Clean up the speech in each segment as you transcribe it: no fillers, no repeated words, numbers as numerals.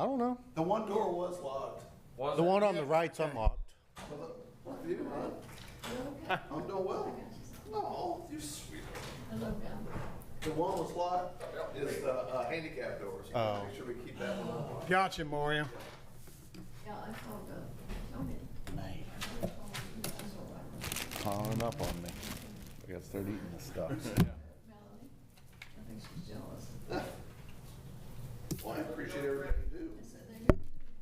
I don't know. The one door was locked. The one on the right's unlocked. You, huh? I'm doing well. Oh, you sweet. The one was locked is the handicap doors. Oh. Make sure we keep that one on. Gotcha, Mario. Yeah, I called, Tony. Man. Piling up on me. I gotta start eating this stuff. Melanie, I think she's jealous. Well, I appreciate everything you do. I said, they knew.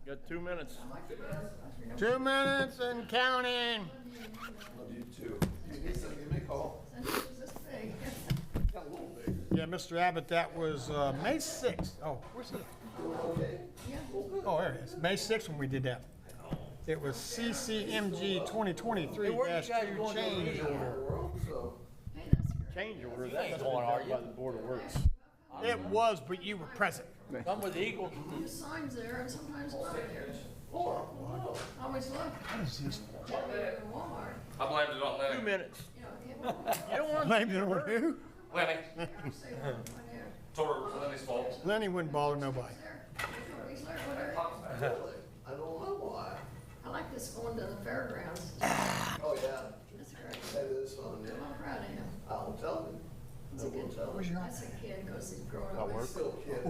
Got 2 minutes. I like your dress. I forgot. 2 minutes and counting. Love you too. You need something, give me a call. Since it was this big. Got a little bigger. Yeah, Mr. Abbott, that was May 6th. Oh, where's he? Okay. Yeah. Oh, there it is. May 6th when we did that. It was CCMG 2023 change order. So, Hey, that's great. Change order, that's going on by the Board of Works. It was, but you were present. Come with the Eagles. The signs there and sometimes it's not there. Always look. What is this? In Walmart, I blamed it on 2 Lenny. minutes. you know, it can't You don't want to blame it on who? Lenny. say one there. Told her it was Lenny's fault. Lenny wouldn't bother nobody. There. He's there, whatever. I don't know why. I like this going to the fairgrounds. Oh, yeah. That's great. That is fun, yeah. I'm proud of him. I'll tell him. He's a good, Where's your that's a kid, goes, he's growing up. work? Still a kid,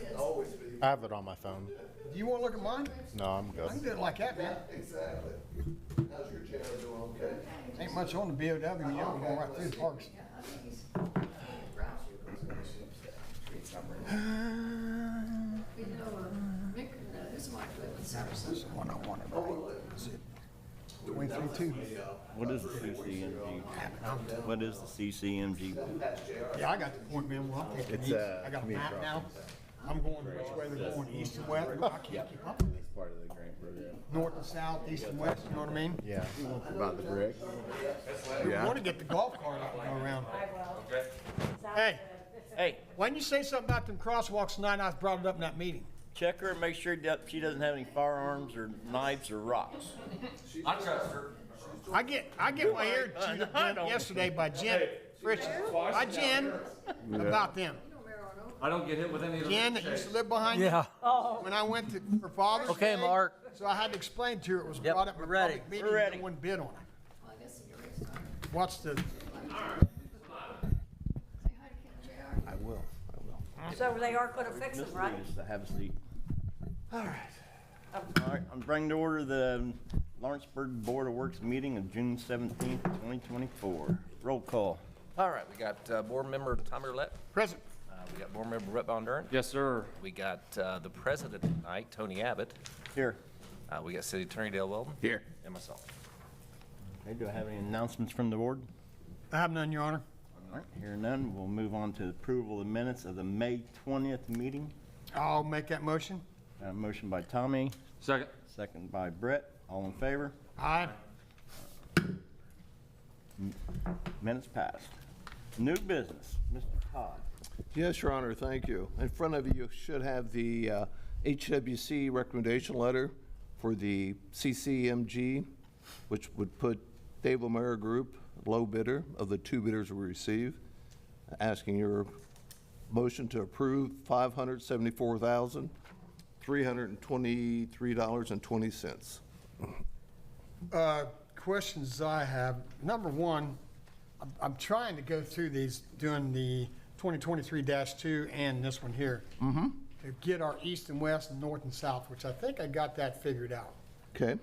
it's always be. I have it on my phone. Do you want to look at mine? No, I'm I can good. do it like that, man. Exactly. How's your chair doing, okay? Ain't much on the BOW, you know, we're going right through the parks. Yeah, I think he's, Ralph, you goes, street somewhere. You know, Mick, his wife lived in Sarasota. This is one I wanted, right? That's it. 23-2. What is the CCMG? What is the CCMG? Yeah, I got the point, man. Well, I'm taking It's, east. I got a community map now. I'm going which way they're going, east and west. I can't keep up with it. It's part of the grant program. North and south, east and west, you know what I mean? Yeah, about the brick. We want to get the golf cart up and go around. Okay. Hey, why didn't you say something about them crosswalks tonight? I brought it up in that meeting. Check her and make sure that she doesn't have any firearms or knives or rocks. I trust her. I get my ear chewed up yesterday by Jen Richards. By Jen about them. I don't get hit with any of the. Jen that used to live behind you. Yeah. When I went to for Father's Okay, Day, Mark. So I had to explain to her it was Yep, brought up in we're a ready. public meeting. We're ready. And wouldn't bid on it. Well, I guess the race started. Watch the. Say hi to Ken JR. I will. So they are gonna fix them, right? Just have a seat. All right. All right, I'm bringing to order the Lawrenceburg Board of Works meeting of June 17th, 2024. Roll call. All right, we got board member Tommy Roulette. Present. We got board member Rhett Von Duren. Yes, sir. We got the president tonight, Tony Abbott. Here. We got city attorney Dale Weldon. Here. And myself. Okay, do I have any announcements from the board? I have none, Your Honor. All right, hearing none, we'll move on to approval of the minutes of the May 20th meeting. I'll make that motion. Motion by Tommy, Second. second by Brett. All in favor? Aye. Minutes passed. New business, Mr. Todd. Yes, Your Honor, thank you. In front of you should have the HWC recommendation letter for the CCMG, which would put Dave O'Mara Group low bidder of the two bidders we received, asking your motion to approve $574,323.20. Questions I have. Number one, I'm trying to go through these, doing the 2023-2 and this one here. To get our east and west and north and south, which I think I got that figured out. Okay?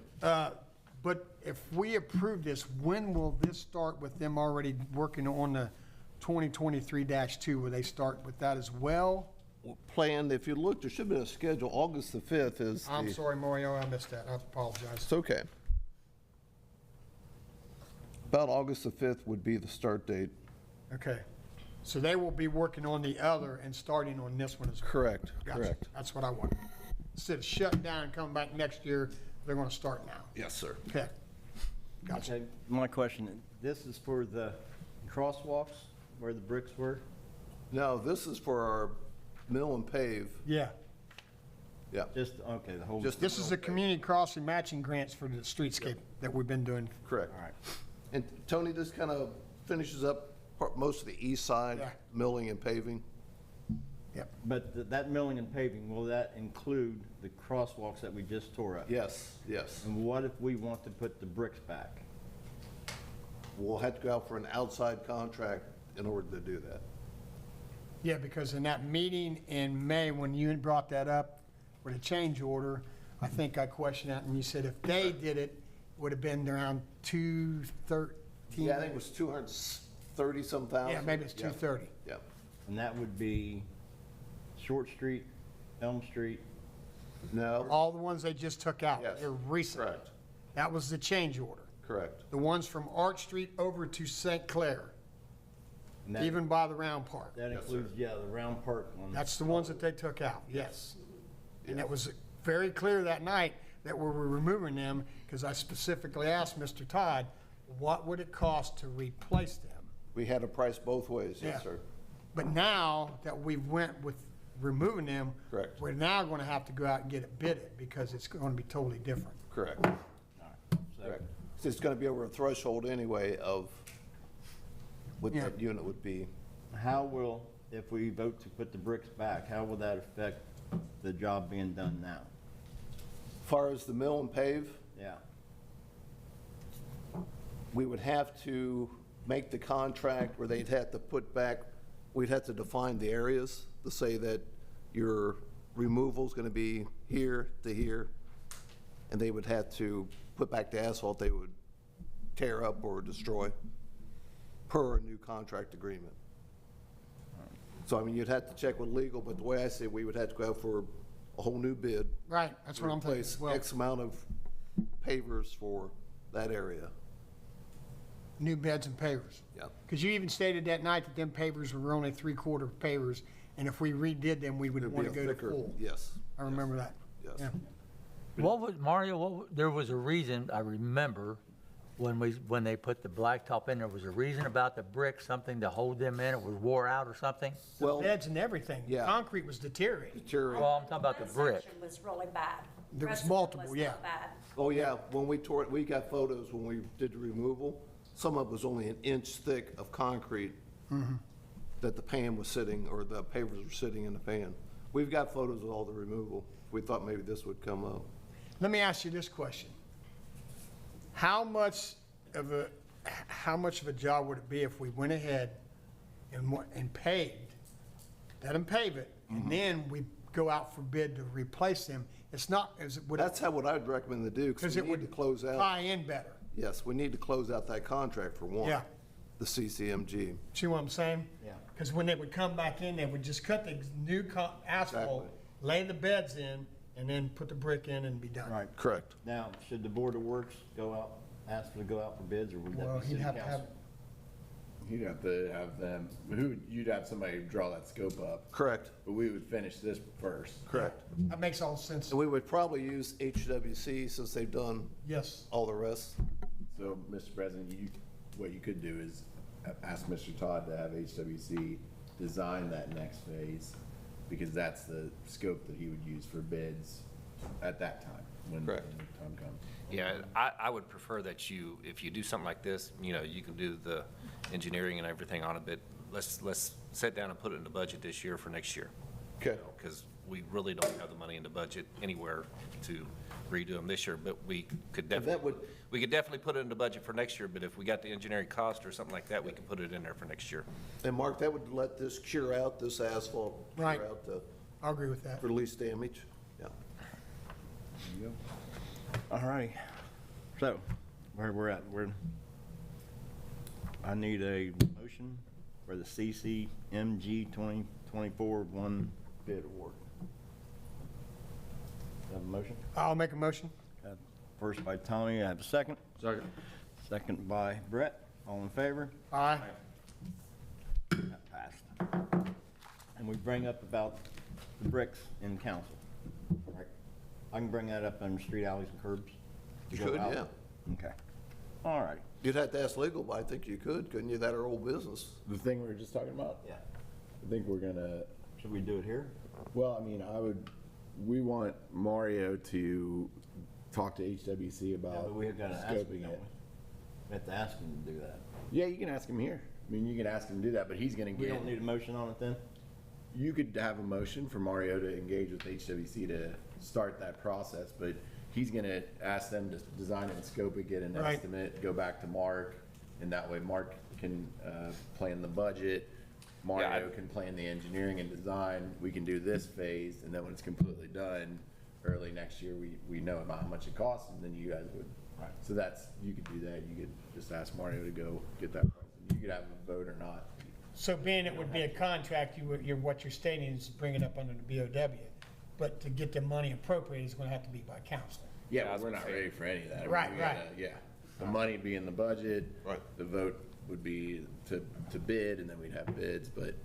But if we approve this, when will this start with them already working on the 2023-2? Will they start with that as well? Planned, if you look, there should have been a schedule. August the 5th is the... I'm sorry, Mario, I missed that. I apologize. It's okay. About August the 5th would be the start date. Okay. So they will be working on the other and starting on this one as well. Correct, Gotcha. correct. That's what I want. Instead of shutting down and coming back next year, they're going to start now. Yes, sir. Okay. Gotcha. Okay, my question, this is for the crosswalks where the bricks were? No, this is for our mill and pave. Yeah. Yeah. Just, okay, the whole. Just- This is the community crossing matching grants for the streetscape that we've been doing. Correct. All right. And Tony just kind of finishes up most of the east side, Yeah. milling and paving. Yep. But that milling and paving, will that include the crosswalks that we just tore up? Yes, yes. And what if we want to put the bricks back? We'll have to go out for an outside contract in order to do that. Yeah, because in that meeting in May, when you had brought that up with a change order, I think I questioned that, and you said if they did it, would have been around 213. Yeah, I think it was 230-some thousand. Yeah, maybe it's 230. Yeah. And that would be Short Street, Elm Street. No, All the ones they just took out. Yes, They're recent. correct, That was the change order. correct. The ones from Arch Street over to St. Clair, And that- even by the round park. That Yes, includes, yeah, the round park one. That's the ones that they took out, yes. And it was very clear that night that we were removing them, because I specifically asked Mr. Todd, what would it cost to replace them? We had a price both ways, yes, Yeah. sir. But now that we went with removing them. Correct. We're now gonna have to go out and get it bidded, because it's gonna be totally different. Correct, So, correct. So it's gonna be over a threshold anyway of what Yeah. that unit would be. how will, if we vote to put the bricks back, how will that affect the job being done now? Far as the mill and pave, Yeah. we would have to make the contract where they'd have to put back, we'd have to define the areas to say that your removal's gonna be here to here, and they would have to put back the asphalt they would tear up or destroy per a new contract agreement. So, I mean, you'd have to check with legal, but the way I see it, we would have to go out for a whole new bid. Right, that's what I'm thinking Replace as well. X amount of pavers for that area. New beds and pavers. Yeah. Because you even stated that night that them pavers were only 3/4 pavers, and if we redid them, we would It'd want be to a go to thicker- full. Yes, I remember that. yes. Yeah. What was, Mario, there was a reason, I remember, when they put the blacktop in, there was a reason about the brick, something to hold them in, it was wore out or something? Well, Beds and everything. Yeah. Concrete was deteriorating. deteriorate. Well, I'm talking about the One brick. section was really bad. There was Rest of it multiple, was yeah. not bad. Oh, yeah, when we tore it, we got photos when we did the removal. Some of it was only an inch thick of concrete that the pan was sitting, or the pavers were sitting in the pan. We've got photos of all the removal. We thought maybe this would come up. Let me ask you this question. How much of a job would it be if we went ahead and paved, let them pave it, and then we go out for bid to replace them? It's not, That's how what I'd recommend to do, because because it we need to would close out. tie in better. Yes, we need to close out that contract for one. Yeah. The CCMG. See what I'm saying? Yeah. Because when they would come back in, they would just cut the new asphalt, Exactly. lay the beds in, and then put the brick in and be done. Right. Correct. Now, should the Board of Works go out, ask to go out for bids, or would Well, that be he'd city have to have, council? You'd have to have them, you'd have somebody draw that scope up, Correct, but we would finish this first. correct. that makes all sense. And we would probably use HWC since they've done Yes. all the rest. So, Mr. President, what you could do is ask Mr. Todd to have HWC design that next phase, because that's the scope that he would use for bids at that time, when the Correct. time comes. Yeah, I would prefer that you, if you do something like this, you know, you can do the engineering and everything on it, but let's sit down and put it in the budget this year for next year. Okay. Because we really don't have the money in the budget anywhere to redo them this year, but we could that definitely, would- we could definitely put it in the budget for next year, but if we got the engineering cost or something like that, we can put it in there for next year. And Mark, that would let this cure out, this asphalt, Right. cure out the I'll agree with that. release damage. Yeah. All right. So, where we're at, I need a motion for the CCMG 2024 one bid award. Have a motion? I'll make a motion. First by Tommy, I have a second. Second. Second by Brett. All in favor? Aye. That passed. And we bring up about the bricks in council. Right? I can bring that up under street alleys and curbs? You Go could, out? yeah. Okay. All right. You'd have to ask legal, but I think you could, couldn't you? That our old business. The thing we were just talking about? Yeah. I think we're gonna, Should we do it here? well, I mean, we want Mario to talk to HWC Yeah, about but we've got to ask him, scoping don't it. we? We have to ask him to do that. Yeah, you can ask him here. I mean, you can ask him to do that, but he's gonna We get, don't need a motion on it then? you could have a motion for Mario to engage with HWC to start that process, but he's gonna ask them to design it and scope it, get an Right. estimate, go back to Mark, and that way Mark can, plan the budget. Mario can plan the engineering and design. We can do this phase, and then when it's completely done, early next year, we know about how much it costs, and then you guys would. Right. So that's, you could do that. You could just ask Mario to go get that price. You could have a vote or not. So being it would be a contract, what you're stating is bring it up under the BOW. But to get the money appropriated, it's gonna have to be by council. Yeah, I but was we're gonna not say- ready for any of that. Right, We gotta- right. Yeah, the money would be in the budget. Right. The vote would be to bid, and then we'd have bids, but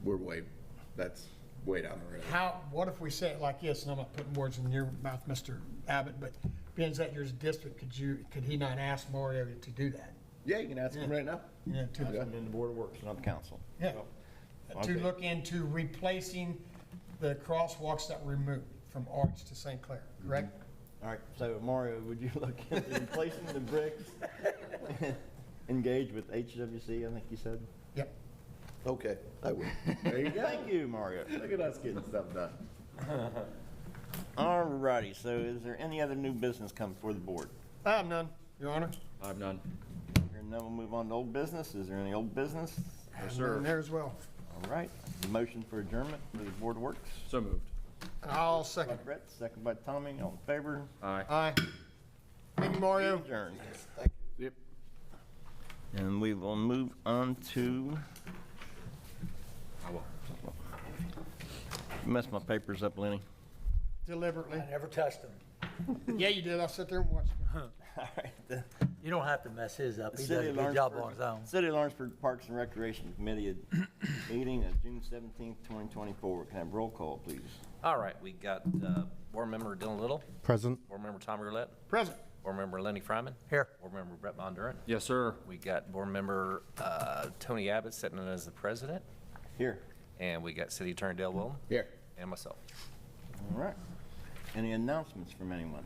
that's way down the road. What if we say it like this, and I'm not putting words in your mouth, Mr. Abbott, but being that yours district, could he not ask Mario to do that? Yeah, you can ask him right now. Yeah, That's in the Board of Works, not the council. Yeah, Okay. to look into replacing the crosswalks that were removed from Arch to St. Clair, correct? All right, so Mario, would you look into replacing the bricks? Engage with HWC, I think you said? Yep. Okay, I will. There you go. Thank you, Mario. Look at us getting stuff done. All righty, so is there any other new business come before the board? I have none, Your Honor. I have none. Hearing none, we'll move on to old business. Is there any old business? Yes, sir. There as well. All right, motion for adjournment for the Board of Works. So moved. I'll By second. Brett, second by Tommy, all in favor? Aye. Aye. Thank you, Mario. Adjourned. Yep. And we will move on to, I will. you messed my papers up, Lenny. Deliberately. I never touched them. Yeah, you did. I'll sit there and watch. All right, the You don't have to mess his up. He does City a of good job on Lawrenceburg, his own. City of Lawrenceburg Parks and Recreation Committee meeting of June 17th, 2024. Can I have roll call, please? All right, we got Board Member Dylan Little, Present. Board Member Tommy Roulette, Present. Board Member Lenny Fryman, Here. Board Member Brett Bondurant. Yes, sir. We got Board Member Tony Abbott sitting in as the president, Here. and we got City Attorney Dale Wilton, Here. and myself. All right. Any announcements from anyone?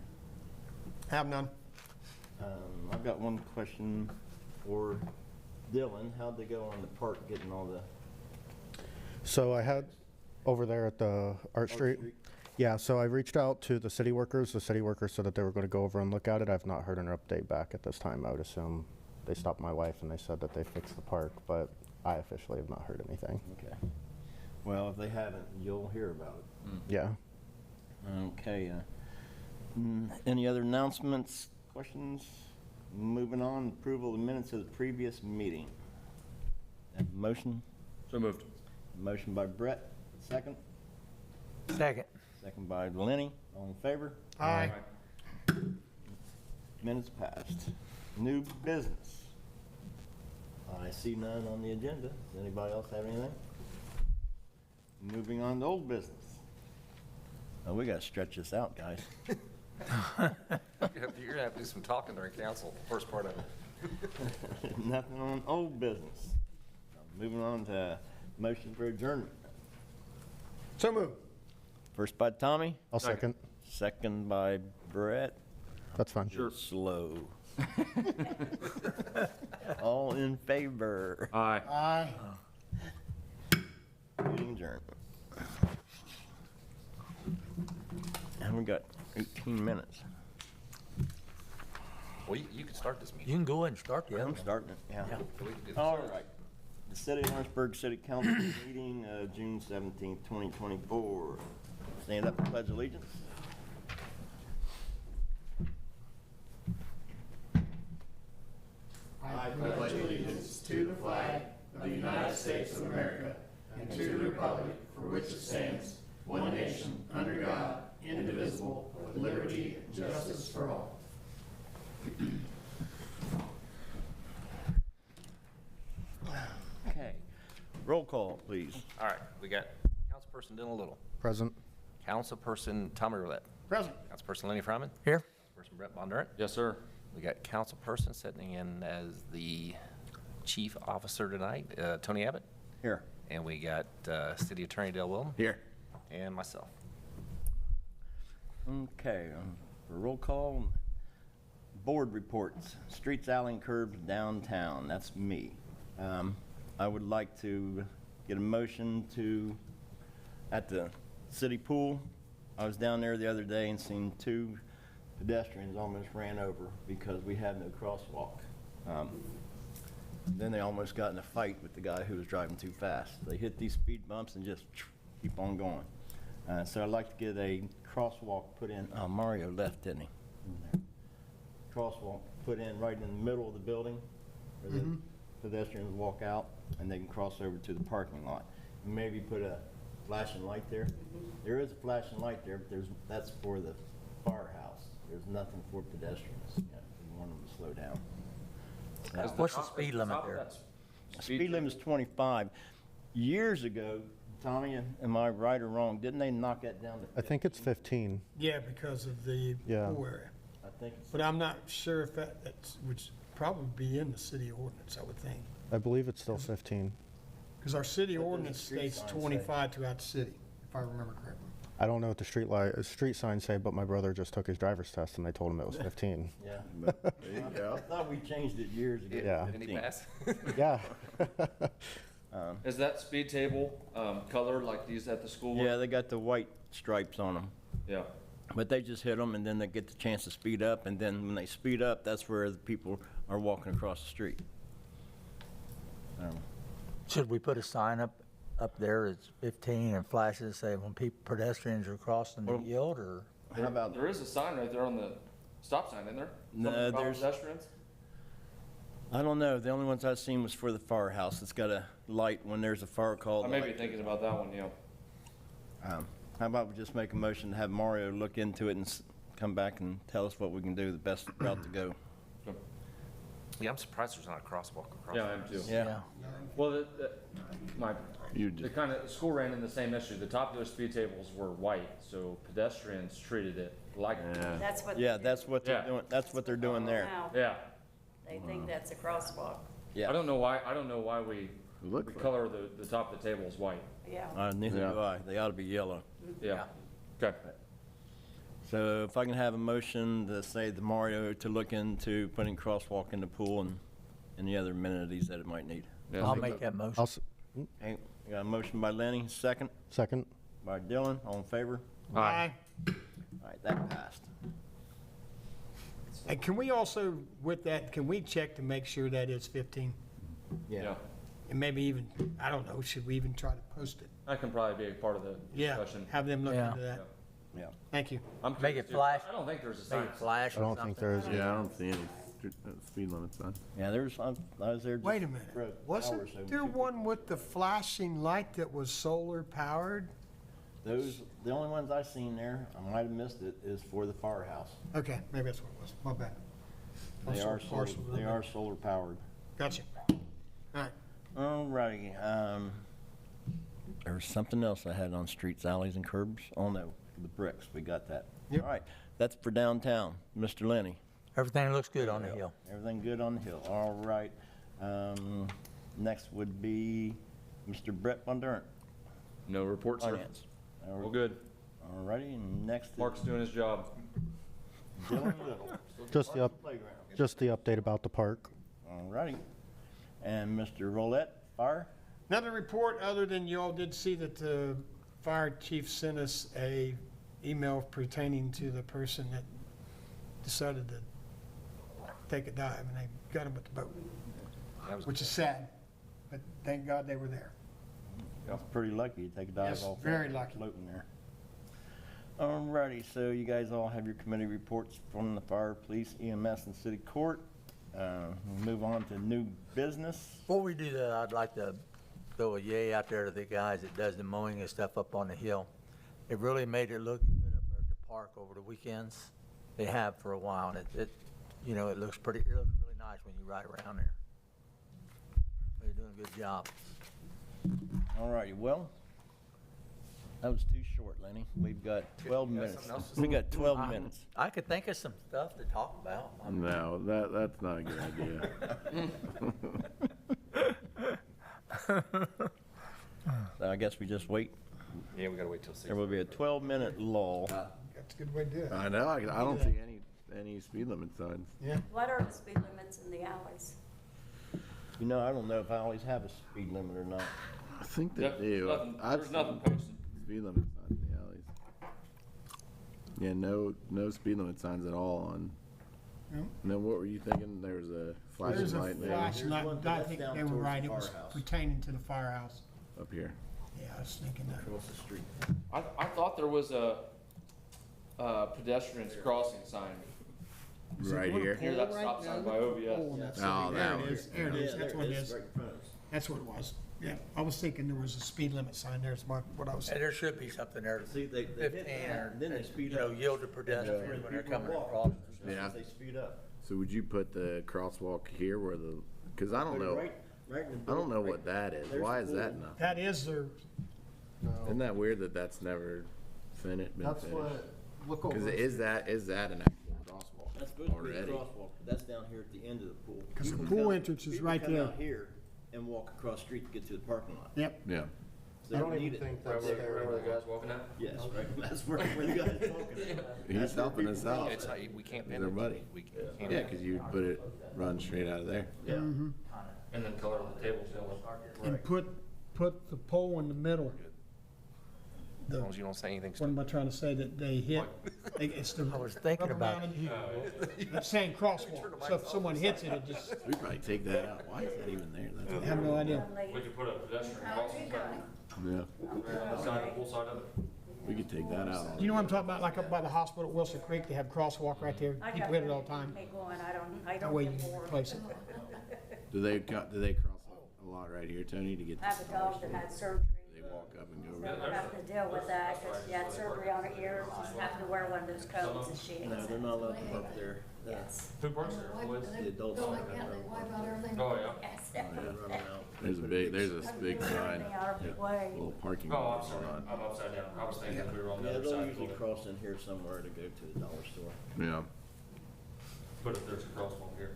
Have none. I've got one question for Dylan. How'd they go on the park getting all the So I had over there at the Art Street. Yeah, so I reached out to the city workers. The city workers said that they were going to go over and look at it. I've not heard an update back at this time. I would assume they stopped my wife and they said that they fixed the park, but I officially have not heard anything. Okay. Well, if they haven't, you'll hear about it. Yeah. Okay. Any other announcements, questions? Moving on, approval of the minutes of the previous meeting. Have a motion? So moved. Motion by Brett, second. Second. Second by Lenny. All in favor? Aye. Minutes passed. New business. I see none on the agenda. Does anybody else have anything? Moving on to old business. Oh, we gotta stretch this out, guys. You're gonna have to do some talking during council, first part of it. Nothing on old business. Moving on to motion for adjournment. So moved. First by Tommy, I'll second. second by Brett. That's fine. Sure. Slow. All in favor? Aye. Aye. Meeting adjourned. And we got 18 minutes. Well, you can start this You meeting. can go ahead and start the other I'm one. starting it, yeah. Yeah. We can do this. All right. The City of Lawrenceburg City Council meeting, June 17th, 2024. Stand up and pledge allegiance. I pledge allegiance to the flag of the United States of America and to the republic for which it stands, one nation, under God, indivisible, with liberty and justice for all. Okay. Roll call, please. All right, we got Councilperson Dylan Little, Present. Councilperson Tommy Roulette, Present. Councilperson Lenny Fryman, Here. Councilperson Brett Bondurant. Yes, sir. We got councilperson sitting in as the chief officer tonight, Tony Abbott. Here. And we got City Attorney Dale Wilton. Here. And myself. Okay, for roll call, board reports, streets, alley, and curbs downtown, that's me. I would like to get a motion to at the city pool. I was down there the other day and seen 2 pedestrians almost ran over because we had no crosswalk. Then they almost got in a fight with the guy who was driving too fast. They hit these speed bumps and just keep on going. So I'd like to get a crosswalk put in. Oh, Mario left, didn't he? Crosswalk put in right in the middle of the building where the pedestrians walk out and they can cross over to the parking lot. And maybe put a flashing light there. There is a flashing light there, but that's for the firehouse. There's nothing for pedestrians. Yeah, we want them to slow down. What's the speed limit there? Speed limit is 25. Years ago, Tommy, am I right or wrong? Didn't they knock that down to 15? I think it's 15. Yeah, because of the Yeah. pool area. I think it's, But I'm not sure if that's, would probably be in the city ordinance, I would think. I believe it's still 15. Because our city What does the ordinance street states sign say? 25 throughout the city, if I remember correctly. I don't know what the street signs say, but my brother just took his driver's test and they told him it was 15. yeah. But there you I go. thought we changed it years ago. Yeah. Did he 15. pass? Yeah. Is that speed table colored like these at the school? Yeah, they got the white stripes on them. Yeah. But they just hit them, and then they get the chance to speed up, and then when they speed up, that's where the people are walking across the street. Should we put a sign up there, it's 15 and flashes, say when pedestrians are crossing the yield, or? How about, There is a sign right there on the stop sign, isn't there? No, Something about there's- pedestrians? I don't know, the only ones I've seen was for the firehouse. It's got a light when there's a fire call. I may be thinking about that one, yeah. How about we just make a motion to have Mario look into it and come back and tell us what we can do, the best route to go. Yeah, I'm surprised there's not a crosswalk across. Yeah, I am too. Yeah. Well, You the just, kind of, school ran in the same issue. The top of those speed tables were white, so pedestrians treated it like. yeah. That's what. Yeah, that's what they're Yeah. doing, that's what they're doing there. Now, Yeah. they think that's a crosswalk. Yeah. I don't know why we Look like- color the top of the tables white. Yeah. Neither Yeah. do I. They ought to be yellow. Yeah. Okay. So if I can have a motion to say to Mario to look into putting crosswalk in the pool and any other amenities that it might need. Yeah. I'll make that motion. Okay, we got a motion by Lenny, second Second. by Dylan, all in favor? Aye. All right, that passed. And can we also, with that, can we check to make sure that it's 15? Yeah. And maybe even, I don't know, should we even try to post it? That can probably be a part of the Yeah, discussion. have them look Yeah. into that. Yeah. Thank you. I'm Make curious, it too. flash. I don't think there's a sign. Maybe flash I or don't something. think there is. Yeah, I don't see any speed limit sign. Yeah, I was there just Wait a for minute. an hour or Wasn't so. there one with the flashing light that was solar powered? Those, the only ones I seen there, I might have missed it, is for the firehouse. Okay, maybe that's what it was. My bad. I'm They so are solar, partial to they that. are solar powered. Gotcha. All right. All righty, there was something else I had on streets, alleys, and curbs. Oh, no, the bricks, we got that. Yep. All right, that's for downtown. Mr. Lenny? Everything looks good on the hill. Everything good on the hill, all right. Next would be Mr. Brett Von Durant, No report, sir. Finance. All good. All righty, and next is Mark's doing his job. Dylan Little, Just the, Playground. just the update about the park. All righty. And Mr. Rolette, Fire? Another report, other than you all did see that the fire chief sent us a email pertaining to the person that decided to take a dive, and they got him with the boat, That was which is sad, but thank God they were there. That's pretty lucky to take a dive Yes, off. very that lucky. Floating there. All righty, so you guys all have your committee reports from the fire, police, EMS, and city court. We'll move on to new business. Before we do that, I'd like to throw a yay out there to the guys that does the mowing and stuff up on the hill. It really made it look good up there at the park over the weekends. They have for a while, and it looks really nice when you ride around there. They're doing a good job. All righty, well, that was too short, Lenny. We've got 12 You got minutes. something else to We got 12 minutes. I could think of some stuff to talk about. No, that's not a good idea. So I guess we just wait. Yeah, we gotta wait till 6. There will be a 12-minute lull. That's a good way to do it. I know, I don't see any speed limit signs. Yeah. What are the speed limits in the alleys? You know, I don't know if I always have a speed limit or not. I think they Yep, do. nothing- I've There's nothing seen posted. speed limit signs in the alleys. Yeah, no speed limit signs at all on. Yep. And then what were you thinking? There was a flashing There's a light there flashing light, There's one, I but think that's they down were towards right, the it was firehouse. pertaining to the firehouse. up here. Yeah, I was thinking that. Across the street. I thought there was a pedestrians crossing sign Is it Right on a here. near pole that right stop now? sign by Oh, OBS. that's Oh, it. that There one. it is, there it Yeah, is, that's there what it is, is. right in front of us. That's what it was. Yeah, I was thinking there was a speed limit sign there, is what I was And saying. there should be something there, See, they hit 15 that, or, then they speed you know, up. yield to pedestrians when they're People coming walk. across. Yeah. They speed up. So would you put the crosswalk here where the, because I don't Put it know, right in the I don't building, know right- what that is. there's Why the is that pool. not? That is their, Isn't that weird that that's never been That's finished? what, look over. Because is that an actual crosswalk That's supposed to be a already? crosswalk, but that's down here at the end of the pool. 'Cause the People pool come- entrance is people right come there. out here and walk across the street to get to the parking lot. yep, Yeah. So I they don't need even it. think that's there. Remember the guys walking out? Yes, right, that's where you guys are talking about. He's helping us out. It's, we can't Is pin our it. buddy. We can't. Yeah, because you put it, run straight out of there. Yeah. And then color the tables yellow. and put the pole in the middle. As The, long as you don't say anything what am I trying to say, that they hit, it's the. I was thinking about rubber mounted- I'm saying crosswalk, so if someone hits it, it just, We probably take that out. Why is that even there? I That's, have no idea. We could put a pedestrian crossing sign yeah, right on the side, the full side of it. we could take that out. You know what I'm talking about, like up by the hospital at Wilson Creek, they have crosswalk right there, I people got hit it all the time. me going, I That don't way you get bored. replace it. Do they cross a lot right here, Tony, to get I to have a the dollar dog that store? had surgery. They walk up and go So right we're having to deal with that, because she had surgery on her ear, she's having to wear one of those coats and she No, hates they're it. not allowed to park there. Yes. Who parks there? Boys? The adults. Go like that, they wipe out everything. Oh, yeah. Yes, They're running out. There's a big sign, Everything out of the way. little parking Oh, lot I'm sorry, on. I'm upside down. I was thinking we were on the Yeah, other they'll side. usually cross in here somewhere to go to the dollar store. Yeah. But if there's a crosswalk here.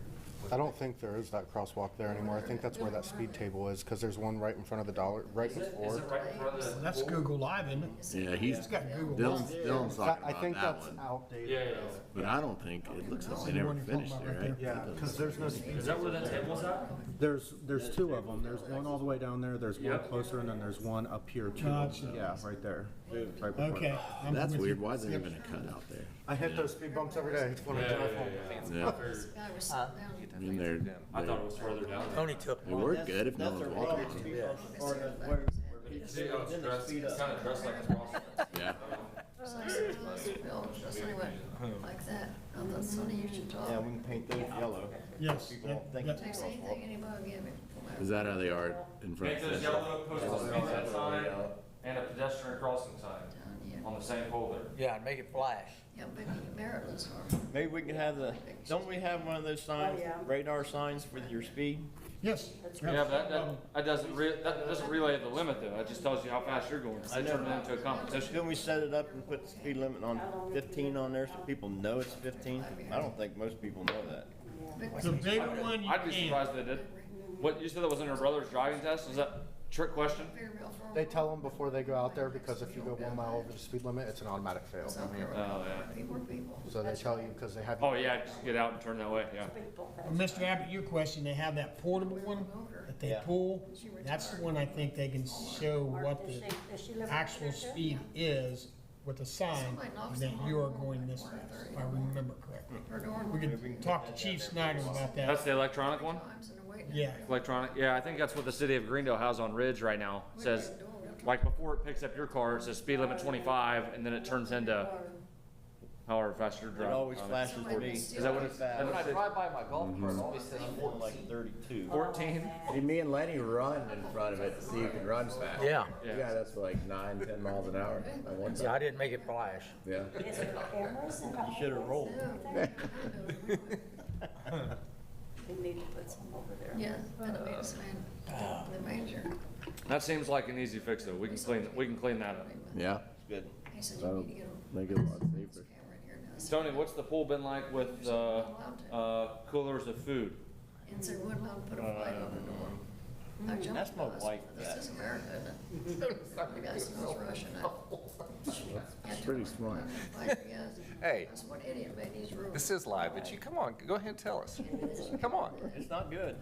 I don't think there is that crosswalk there anymore. I think that's where that speed table is, because there's one right in front of the dollar, right Is it before. right in front of the? That's Google Live, isn't it? Yeah, he's, It's got Google Dylan's, Live. Dylan's That- talking I about think that that's one. outdated. Yeah, yeah. But I don't think, it looks like they the never one you're talking finished about it, right right? Yeah, because there's no speed. Is that where that table's at? There's two of them. There's one all the way down there, there's one Yep. closer, and then there's one up here too. Gotcha. Yeah, right there. Right before Okay. that. I'm That's with weird, you. why is there Yep. even a cutout there? I hit those speed bumps every day when I Yeah, drive yeah, home. yeah, Yeah, This guy was sitting down. I mean, they're, I thought it was further down. Tony took they one. work good if no That's one's their walking problem, on them. speed bumps are the- where people See how it's then they dressed, speed it's up. kind of dressed like a crosswalk. Yeah. So I said, "Oh, it's Bill," just anyway, like that. I thought, Sonny, you should talk. Yeah, we can paint those yellow. Yes, People yeah, don't think yeah. it's a Takes anything crosswalk. anybody give him. Is that how they are in front Make of those the yellow, post a speed limit sign and a pedestrian crossing sign on the same pole there. Yeah, and make it flash. Yeah, maybe Maryland's or. Maybe we can have don't we have one of those signs, Oh, yeah. radar signs for your speed? Yes. Yeah, but that doesn't relay the limit though. That just tells you how fast you're going. They turn it into a competition. Couldn't we set it up and put the speed limit on 15 on there so people know it's 15? I don't think most people know that. The bigger one you I'd be can. surprised if they did. What, you said that was in her brother's driving test? Was that a trick question? They tell them before they go out there, because if you go 1 mile over the speed limit, it's an automatic fail. Oh, yeah. People, people. So they tell you, because they have. Oh, yeah, just get out and turn that way, yeah. Mr. Abbott, your question, they have that portable one that they Yeah. pull. That's the one I think they can show what the actual speed is with a sign, and that you are going this fast, if I remember correctly. We can talk to Chief Snyder about That's that. the electronic one? Times and they're waiting. Yeah, Electronic, yeah, I think that's what the city of Greendale has on Ridge right now. It says, like before it picks up your car, it says speed limit 25, and then it turns into however fast you're It driving. always flashes to me. Is that what it's, Fast. when I drive by my golf cart, it always says I'm going like 32. 14? See, me and Lenny run in front of it to see who can run fast. Yeah. You got us for like 9, 10 miles an hour at one Yeah, I time. didn't make it flash. Yeah. Is there cameras in the You should have rolled. We need to put some over there. Yeah, and I mean, it's the major. That seems like an easy fix though. We can clean that up. Yeah, Good. He said, you that'll need to get a make it a lot safer. camera in here now. Tony, what's the pool been like with, coolers of food? And so we're allowed to put a flag on the door. I jumped That's my across. wife, This that. is America, isn't it? The guy smells Russian. Pretty smart. Hey. That's one idiot made these rules. This is live, but you, come on, go ahead and tell us. Come on. It's not good.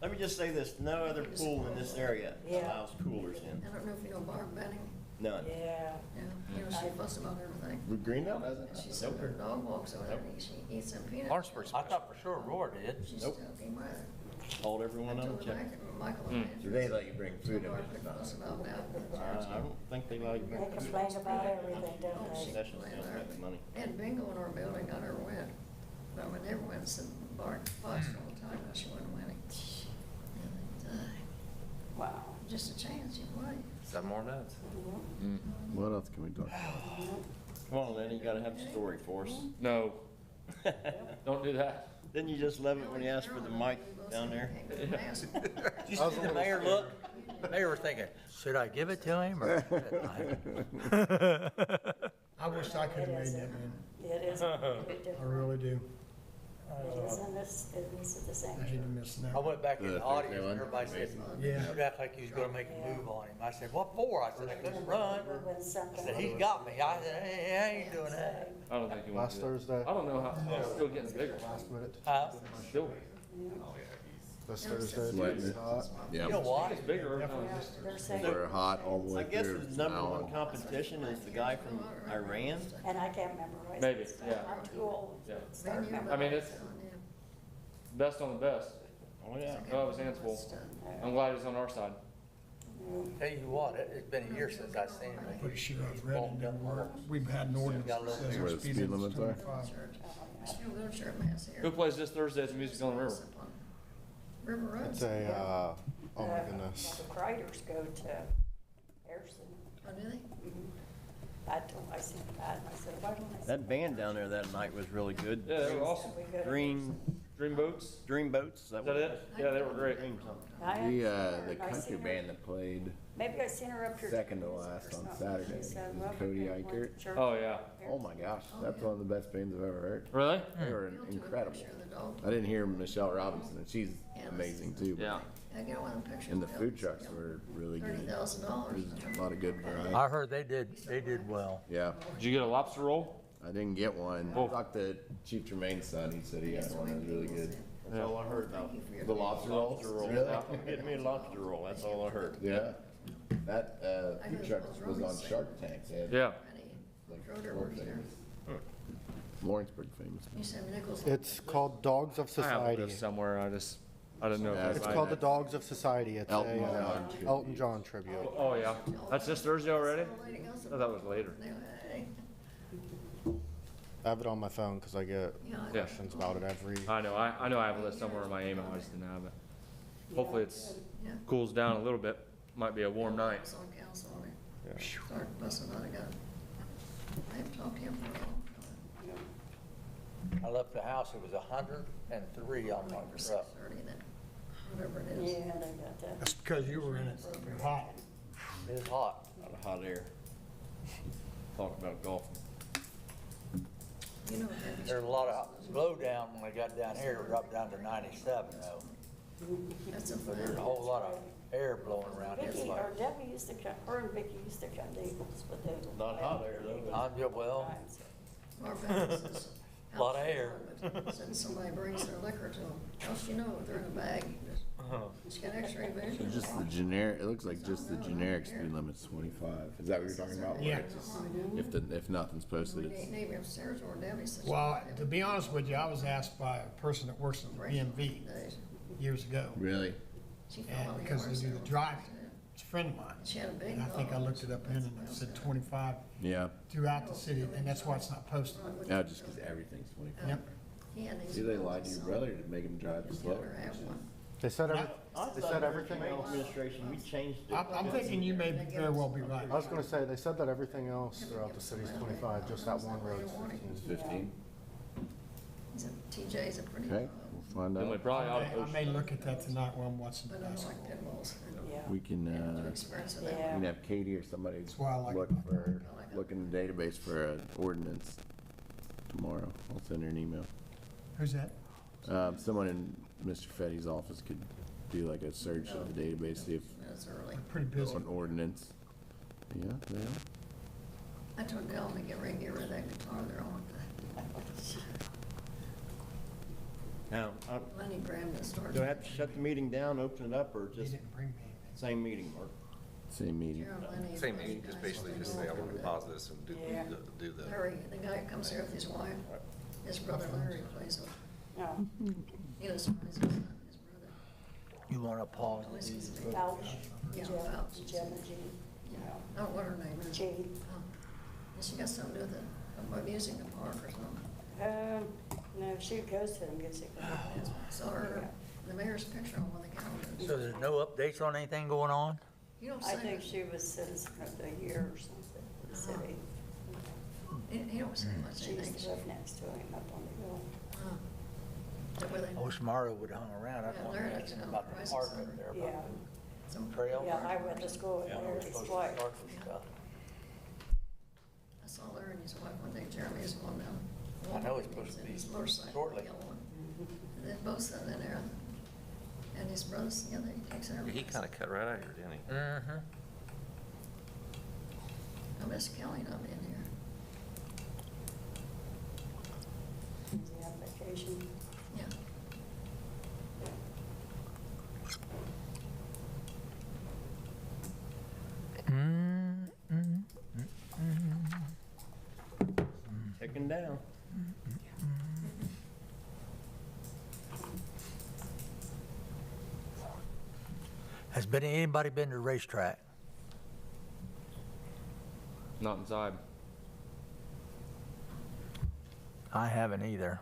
Let me just say this, no other pool in this area Yeah. allows coolers in. I don't know if you know Barb Benning. None. Yeah. Yeah, you know, she fussed about everything. Greendale doesn't? And she said her dog walks over there and she eats some peanuts. Lawrenceburg's I thought for sure Roar did. She's Nope. joking with it. Told everyone on the check. Michael Hmm. and Do they let you bring food in? Barb but could not- fuss about that. I don't think they like. They complain about everything, don't they? Concessions don't make the money. They had bingo in our building, I never went. But I would never went, said Bart fussed all the time, that she wasn't winning. And, Wow. just a chance, you play. 7 more minutes. What else can we talk about? Come on, Lenny, you gotta have a story for us. No. Don't do that. Didn't you just love it when you asked for the mic down there? Did you see the mayor look? The mayor was thinking, should I give it to him or? I wish I could have made that, man. It is a bit I different. really do. It is in this, this is the same. I hate to miss I that. went back in the The audience Thursday and one? everybody said, Yeah. you act like you was gonna make a move on him. I said, what for? I said, I couldn't run. When I something. said, he's got me. I said, hey, I ain't doing that. I don't think you want Last to do that. Thursday, I don't know how, it's still getting bigger. last minute, Huh? Still, this Thursday. Sweating it's it. hot. You know why? it's bigger every time. They're saying, We're hot all the way I guess through. his number Now one on. competition is the guy from Iran. and I can't remember what Maybe, it's. yeah. I'm too old Yeah. to start remembering. I mean, it's best on the best. Oh, yeah. Oh, his hands full. I'm glad he's on our side. Tell you what, it's been a year since I've seen him. Pretty sure I've read it everywhere. We've had an ordinance that says Where our the speed speed limit's limits are? 25. Still go to church mass here. Who plays this Thursday at the Music on the River? River Road. It's a, oh my goodness. The Criders go to Harrison. Oh, do they? I seen that, and I said, why don't I? see That band down there that night was really good. Yeah, they were awesome. We go to- Dream Boats? Dream Boats, is that Is what that it? Yeah, they were great. Dream something. I The heard- I country seen her- band that played Maybe I seen her up here. second to or last on something. Saturday She said, was well, Cody we went to Eichert. church Oh, yeah. Oh my gosh, that's one of the best bands I've ever heard. Really? They were incredible. I didn't hear Michelle Robinson, and she's amazing too. Yeah. I get one picture. And the food trucks were really good. $30,000. There's a lot of good variety. I heard they did well. Yeah, Did you get a lobster roll? I didn't get one. Oh. I talked to Chief Tremaine's son, he said he had one that was really good. That's all I heard about. The lobster rolls? Lobster roll. Really? Get me a lobster roll, that's all I heard. Yeah. That, food truck was on Shark Tank. They had, Yeah. like, Schroeder world works there. famous. Lawrenceburg famous. You said Nichols. It's called Dogs of I have Society. this somewhere, I didn't know. Yeah, if It's I- called the Dogs of Society. It's Elton a John tribute. Elton John tribute. Oh, yeah. That's this Thursday already? I thought that was later. I have it on my phone because I get Yeah. questions about it every. I know I have a list somewhere in my email, I just didn't have it. Hopefully it's Yeah. cools down a little bit. Might be a warm night. It's on council on it. Yeah. Start busting out again. I haven't talked to him for a long time. I left the house, it was 103 on my For truck. 6:30 then, whatever it is. Yeah, they got that. That's because you were in it. You're hot. It was hot. Out of hot air. Talk about golfing. You know, Debbie, There's a lot of blow down when I got down here, it dropped down to 97 though. that's a But there's a whole lot of air blowing around. It's Vicky, like, or Debbie used to come, her and Vicky used to come to Eagles, but they. Not hot air though. well, A Lot of air. Said somebody brings their liquor to them. Else you know, they're in a bag. She's got x-ray So vision. just the generic, it looks like just the generic speed limit's 25. Is that what you're talking about? Yeah. Where it's just- If nothing's posted, it's, Neighbor upstairs or Debbie said. Well, to be honest with you, I was asked by a person that works in the DMV years ago, really? She fell and on the because they horse do the and- driving. It's a friend of mine. She had a big And I think I dog. looked it up in and it said 25 Yeah. throughout the city, and that's why it's not posted. Yeah, just because everything's 25. Yep. He had these See, they lied to dogs, your so brother to make him drive he slower. let her have one. They said I they thought said under everything Tremaine else. administration, we changed it. I'm thinking you may very well be right. I was gonna say, they said that everything else throughout the city's 25, just that one road's 15. It's 15. He said TJ's a pretty Okay, dog, we'll find Then we out. probably ought I to may look at that tonight while I'm watching but I don't like pit basketball. bulls. Yeah. We can, Too expensive. They Yeah. we can have Katie or somebody why I like look in the database for an ordinance tomorrow. I'll send her an email. Who's that? Someone in Mr. Fetty's office could do like a search of the database, see if That's early. Pretty busy. an ordinance. Yeah, they are. I told Dylan to get ready, get rid of that guitar they're on. Now, Lenny Graham to start. Do I have to shut the meeting down, open it up, or He just didn't bring me anything. same meeting, Mark? Same meeting. Gerald Lenny, Same those meeting, just guys basically that just go say, I over want to that. pause this and do the. Larry, the guy who comes here with his wife, his brother Larry plays with, No, he does his son, his brother. You want to pause? Always his big- Fouch, Yeah, Jen, Fouch. Jen and Jean. Yeah. Oh, what her name is? Jean. Oh. And she got something to do with the music in the park or something. No, she goes to them, gets it. Saw her, the mayor's picture on one of the calendars. So there's no updates on anything going on? You don't I say think that. she was citizen of the year or something for the city. He don't say much, She he used thinks. to live next to him up on the hill. Huh. Is that where they- I wish Mario would have hung around. I'd Yeah, want to Larry ask likes him to about know the prices park on up it. there, Yeah, about some- the trail. yeah, I went to school with Yeah, Larry's supposed to wife. park and stuff. I saw Larry and his wife one day, Jeremy's going down. I know it's supposed to be His motorcycle, shortly. the yellow one. And then both sitting in there, and his brother's together, he takes care of He kind of cut right out here, didn't he? Mm-hmm. I miss Kelly not being here. Is he on vacation? Yeah. Ticking down. Has anybody been to the racetrack? Not inside. I haven't either.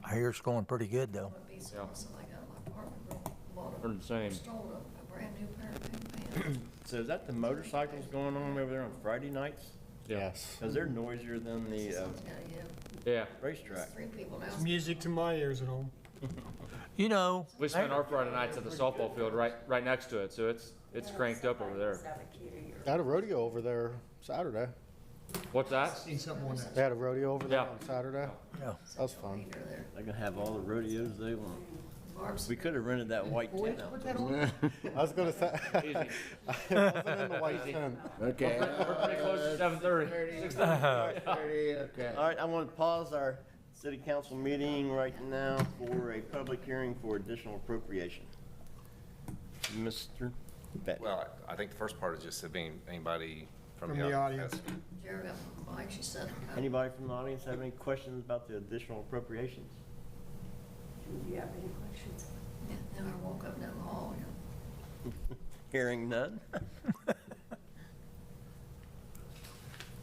I hear it's going pretty good, though. Would be so Yeah. awesome. I got my apartment, bought They're the same. stole a brand new pair of pink pants. So is that the motorcycles going on over there on Friday nights? Yes. Because they're noisier than the Someone's gotta give. Yeah. racetrack. Three people now. It's music to my ears at home. You know, We spend our Friday nights at the softball field right next to it, so it's cranked up over there. I had a rodeo over there Saturday. What's that? Seen something on that. They had a rodeo over there Yeah. on Saturday. yeah. That was fun. Peter there. They can have all the rodeos they want. Barb's. We could have rented that white tent out. I was gonna say, Easy. I wasn't in the white tent. Okay. We're pretty close to 7:30. All right, I want to pause our city council meeting right now for a public hearing for additional appropriation. Mr. Beck. Well, I think the first part is just if anybody from From the the audience. audience. Jared got my bike, she said. Anybody from the audience have any questions about the additional appropriations? Do you have any questions? Yeah, then I woke up down the hall, you know. Hearing none.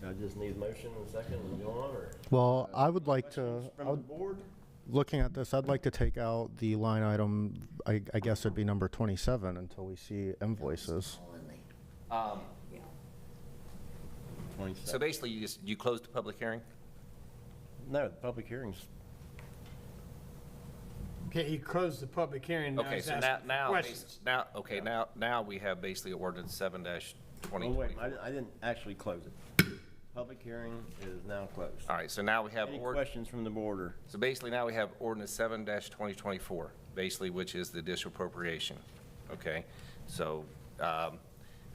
I just need a motion in a second and go on, or? Well, I would like to, Questions From the board? looking at this, I'd like to take out the line item, I guess it'd be number 27 until we see invoices. All in the- Yeah. 27. So basically, you closed the public hearing? No, the public hearings. Okay, he closed the public hearing. Now Okay, he's so asking now, questions. now we have basically ordinance 7-2024. Oh, wait, I didn't actually close it. Public hearing is now closed. All right, so now we have. Any questions from the board? So basically, now we have ordinance 7-2024, basically, which is the additional appropriation, okay? So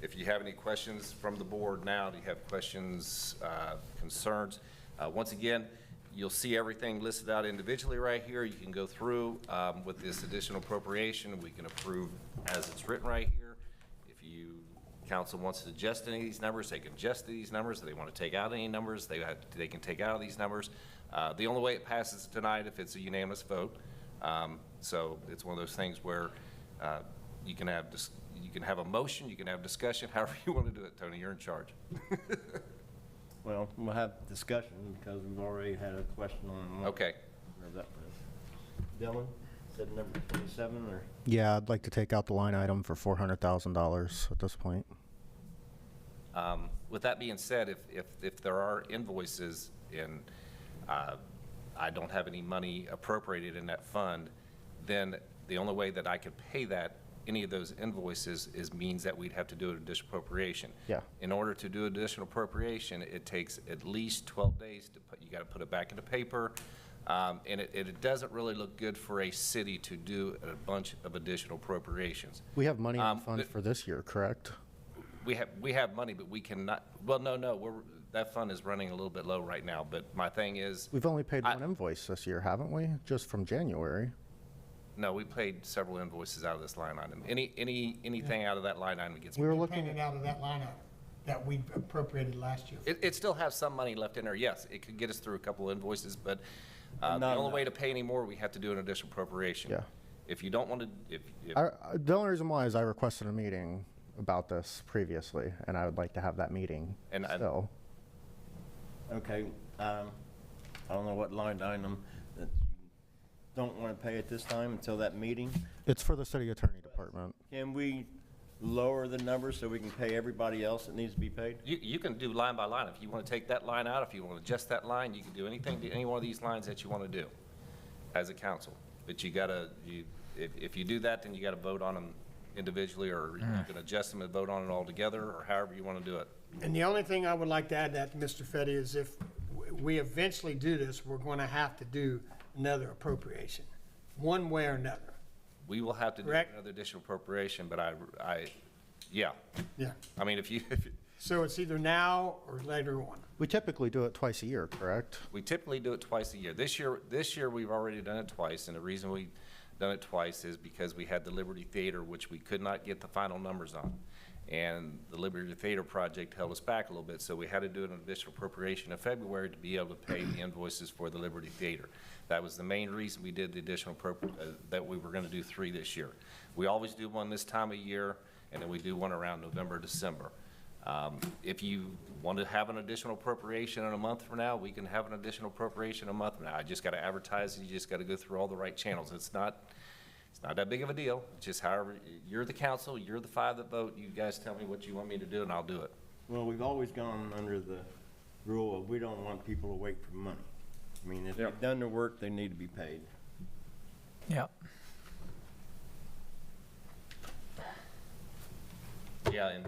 if you have any questions from the board now, do you have questions, concerns? Once again, you'll see everything listed out individually right here. You can go through with this additional appropriation. We can approve as it's written right here. If you, council wants to adjust any of these numbers, they can adjust these numbers. If they want to take out any numbers, they can take out these numbers. The only way it passes tonight if it's a unanimous vote. So it's one of those things where you can have a motion, you can have discussion, however you want to do it. Tony, you're in charge. Well, we'll have discussion because we've already had a question on. Okay. Where that was. Dylan, said number 27 or? Yeah, I'd like to take out the line item for $400,000 at this point. With that being said, if there are invoices and I don't have any money appropriated in that fund, then the only way that I could pay that, any of those invoices, means that we'd have to do an additional appropriation. Yeah. In order to do additional appropriation, it takes at least 12 days to put, you got to put it back into paper. And it doesn't really look good for a city to do a bunch of additional appropriations. We have money in the but- fund for this year, correct? We have money, but we cannot, well, no, that fund is running a little bit low right now, but my thing is, We've only paid one invoice this year, haven't we? Just from January. no, we paid several invoices out of this line item. Anything out of that line item gets. We were Paying looking, it out of that line item that we appropriated last year. It still has some money left in there, yes. It could get us through a couple of invoices, but the Not only way to enough. pay any more, we have to do an additional appropriation. Yeah. If you don't want to, if the only reason why is I requested a meeting about this previously, and I would like to have that meeting And I- still. Okay, I don't know what line item that you don't want to pay at this time until that meeting. It's for the city attorney department. Can we lower the number so we can pay everybody else that needs to be paid? you can do line by line. If you want to take that line out, if you want to adjust that line, you can do anything to any one of these lines that you want to do as a council. But you gotta, if you do that, then you gotta vote on them individually, or you can adjust them and vote on it all together, or however you want to do it. And the only thing I would like to add to that, Mr. Fetty, is if we eventually do this, we're going to have to do another appropriation, one way or another. We will have to do Correct. another additional appropriation, but yeah. Yeah. I mean, if you, So it's either now or later on. We typically do it twice a year, correct? we typically do it twice a year. This year we've already done it twice, and the reason we've done it twice is because we had the Liberty Theater, which we could not get the final numbers on. And the Liberty Theater project held us back a little bit, so we had to do an additional appropriation in February to be able to pay the invoices for the Liberty Theater. That was the main reason we did the additional that we were gonna do 3 this year. We always do one this time of year, and then we do one around November, December. If you want to have an additional appropriation in a month from now, we can have an additional appropriation a month from now. I just got to advertise it. You just got to go through all the right channels. It's not that big of a deal. It's just however, you're the council, you're the 5 that vote. You guys tell me what you want me to do, and I'll do it. Well, we've always gone under the rule of we don't want people to wait for money. I mean, if Yep. they've done their work, they need to be paid. Yeah. Yeah,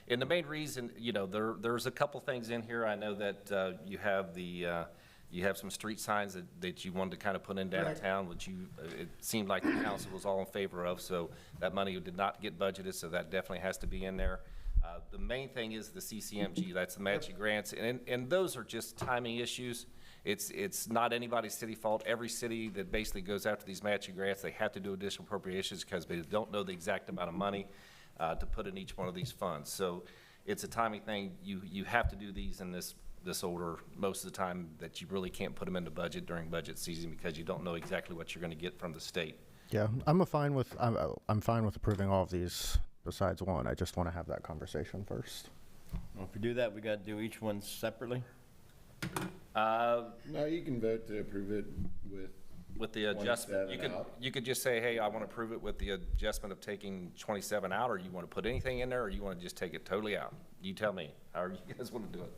and the main reason, there's a couple things in here. I know that you have some street signs that you wanted to kind of put in downtown, which it seemed like the council was all in favor of, so that money did not get budgeted, so that definitely has to be in there. The main thing is the CCMG, that's the matching grants, and those are just timing issues. It's not anybody's city fault. Every city that basically goes after these matching grants, they have to do additional appropriations because they don't know the exact amount of money to put in each one of these funds. So it's a timing thing. You have to do these in this order most of the time, that you really can't put them into budget during budget season because you don't know exactly what you're going to get from the state. Yeah, I'm fine with approving all of these besides one. I just want to have that conversation first. Well, if we do that, we got to do each one separately. No, you can vote to approve it With the adjustment, 27 out. you could just say, hey, I want to approve it with the adjustment of taking 27 out, or you want to put anything in there, or you want to just take it totally out. You tell me, however you guys want to do it.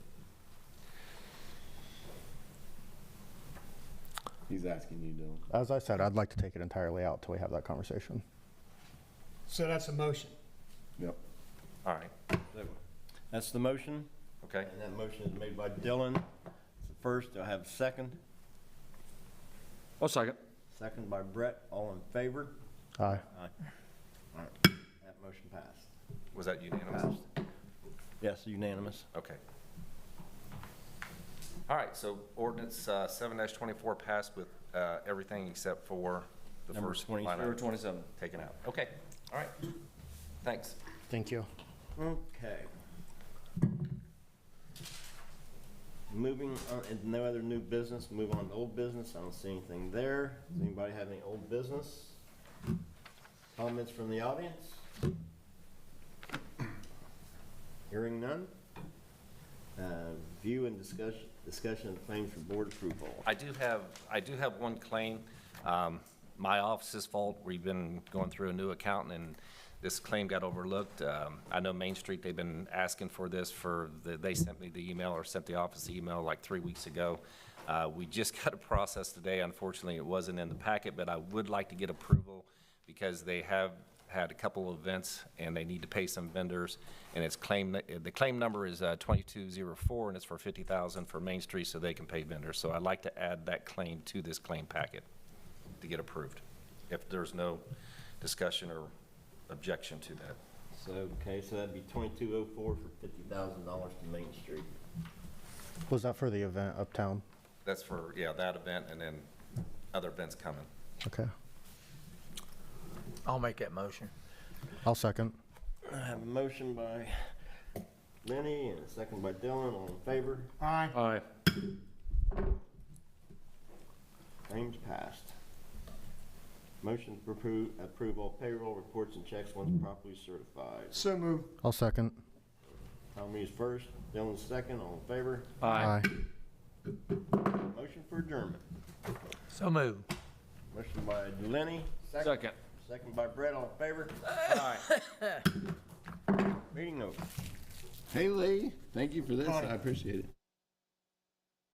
He's asking you to. As I said, I'd like to take it entirely out till we have that conversation. So that's a motion. Yep. All right, So that's the motion, okay. and that motion is made by Dylan. It's the first. Do I have a second? I'll second. Second by Brett. All in favor? Aye. Aye. All right, that motion passed. Was that unanimous? Passed. Yes, unanimous. Okay. All right, so ordinance 7-24 passed with everything except for the Number first 27. line Number item 27. taken out. Okay, all right, thanks. Thank you. Okay. Moving on, and no other new business, move on to old business. I don't see anything there. Does anybody have any old business? Comments from the audience? Hearing none? View and discussion of claims for board approval. I do have one claim. My office's fault. We've been going through a new accountant, and this claim got overlooked. I know Main Street, they've been asking for this they sent me the email, or sent the office the email like 3 weeks ago. We just got a process today. Unfortunately, it wasn't in the packet, but I would like to get approval because they have had a couple of events and they need to pay some vendors, and the claim number is 2204, and it's for $50,000 for Main Street so they can pay vendors. So I'd like to add that claim to this claim packet to get approved, if there's no discussion or objection to that. So, okay, so that'd be 2204 for $50,000 to Main Street. Was that for the event uptown? That's for, yeah, that event and then other events coming. Okay. I'll make that motion. I'll second. I have a motion by Lenny and a second by Dylan. All in favor? Aye. Aye. Claims passed. Motion to approve all payroll reports and checks once properly certified. So moved. I'll second. Tommy's first, Dylan's second. All in favor? Aye. Motion for adjournment. So moved. Motion by Lenny. Second. Second by Brett. All in favor? Aye. Meeting over. Hey, Lee, thank you for this. I appreciate it.